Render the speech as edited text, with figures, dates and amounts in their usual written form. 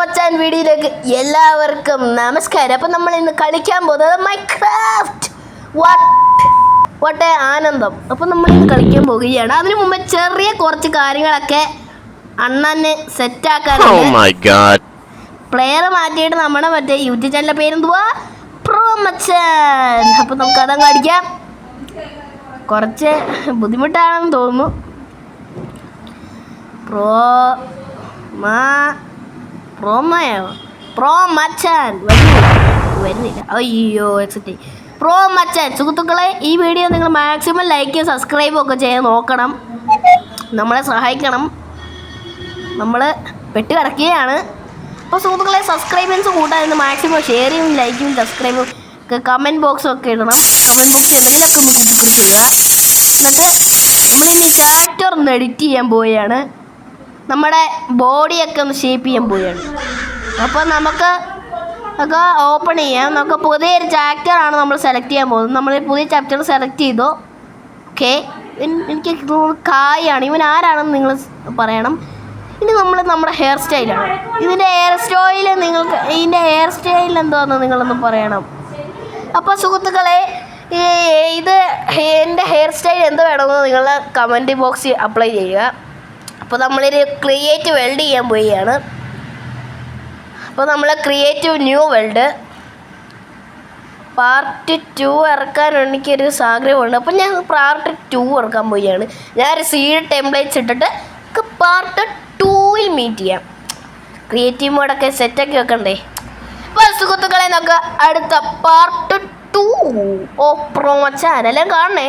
മച്ചാൻ വീഡിയോയിലേക്ക് എല്ലാവർക്കും നമസ്കാരം. അപ്പം നമ്മൾ ഇന്ന് കളിക്കാൻ പോകുന്നത് മൈൻക്രാഫ്റ്റ് വാട്ട് ആനന്ദം. അപ്പം നമ്മൾ ഇന്ന് കളിക്കാൻ പോവുകയാണ്. അതിനു മുമ്പ് ചെറിയ കുറച്ച് കാര്യങ്ങളൊക്കെ അണ്ണന് സെറ്റാക്കാനുണ്ട്. പ്ലെയർ മാറ്റിയിട്ട് നമ്മുടെ മറ്റേ യൂട്യൂബ് ചാനലിൻ്റെ പേരെന്തുവാ, പ്രോ മച്ചാൻ. അപ്പം നമുക്ക് അതങ്ങ് അടിക്കാം. കുറച്ച് ബുദ്ധിമുട്ടാണെന്ന് തോന്നുന്നു. പ്രോ മച്ചാൻ വരുന്നില്ല. അയ്യോ എക്സിറ്റ്. പ്രോ മച്ചാൻ സുഹൃത്തുക്കളെ, ഈ വീഡിയോ നിങ്ങൾ മാക്സിമം ലൈക്കും സബ്സ്ക്രൈബും ഒക്കെ ചെയ്ത് നോക്കണം, നമ്മളെ സഹായിക്കണം. നമ്മൾ പെട്ട് കിടക്കുകയാണ്. അപ്പോൾ സുഹൃത്തുക്കളെ, സബ്സ്ക്രൈബേഴ്സ് കൂട്ടാൻ മാക്സിമം ഷെയർ ചെയ്യും, ലൈക്കും സബ്സ്ക്രൈബും ഒക്കെ കമൻറ്റ് ബോക്സും ഒക്കെ ഇടണം. കമൻറ്റ് ബോക്സിൽ എന്തെങ്കിലുമൊക്കെ ഒന്ന് കുറിച്ച് ഇടുക. എന്നിട്ട് നമ്മളിനി ക്യാരക്ടർ ഒന്ന് എഡിറ്റ് ചെയ്യാൻ പോവുകയാണ്. നമ്മുടെ ബോഡിയൊക്കെ ഒന്ന് ഷേപ്പ് ചെയ്യാൻ പോവുകയാണ്. അപ്പോൾ നമുക്ക് ഒക്കെ ഓപ്പൺ ചെയ്യാം. നമുക്ക് പുതിയൊരു ചാപ്റ്ററാണ് നമ്മൾ സെലക്ട് ചെയ്യാൻ പോകുന്നത്. നമ്മൾ പുതിയ ചാപ്റ്റർ സെലക്ട് ചെയ്തു. ഓക്കെ, എനിക്ക് കായാണ്. ഇവൻ ആരാണെന്ന് നിങ്ങൾ പറയണം. ഇനി നമ്മുടെ ഹെയർ സ്റ്റൈലാണ്. ഇതിൻ്റെ ഹെയർ സ്റ്റൈൽ എന്താണെന്ന് നിങ്ങളൊന്ന് പറയണം. അപ്പോൾ സുഹൃത്തുക്കളെ, ഇത് എൻ്റെ ഹെയർ സ്റ്റൈൽ എന്ത് വേണമെന്ന് നിങ്ങൾ കമൻറ്റ് ബോക്സിൽ അപ്ലൈ ചെയ്യുക. അപ്പോൾ നമ്മളൊരു ക്രിയേറ്റ് വേൾഡ് ചെയ്യാൻ പോവുകയാണ്. അപ്പോൾ നമ്മൾ ക്രിയേറ്റീവ് ന്യൂ വേൾഡ് പാർട്ട് 2 ഇറക്കാൻ എനിക്കൊരു ആഗ്രഹമുണ്ട്. അപ്പോൾ ഞാൻ പാർട്ട് 2 ഇറക്കാൻ പോവുകയാണ്. ഞാനൊരു സീഡ് ടെംപ്ലേറ്റ്സ് ഇട്ടിട്ട് പാർട്ട് 2 മീറ്റ് ചെയ്യാം. ക്രിയേറ്റീവ് മോഡൊക്കെ സെറ്റാക്കി വെക്കണ്ടേ. അപ്പോൾ സുഹൃത്തുക്കളെ, നമുക്ക് അടുത്ത പാർട്ട് 2 പ്രോ മച്ചാൻ എല്ലാം കാണണേ.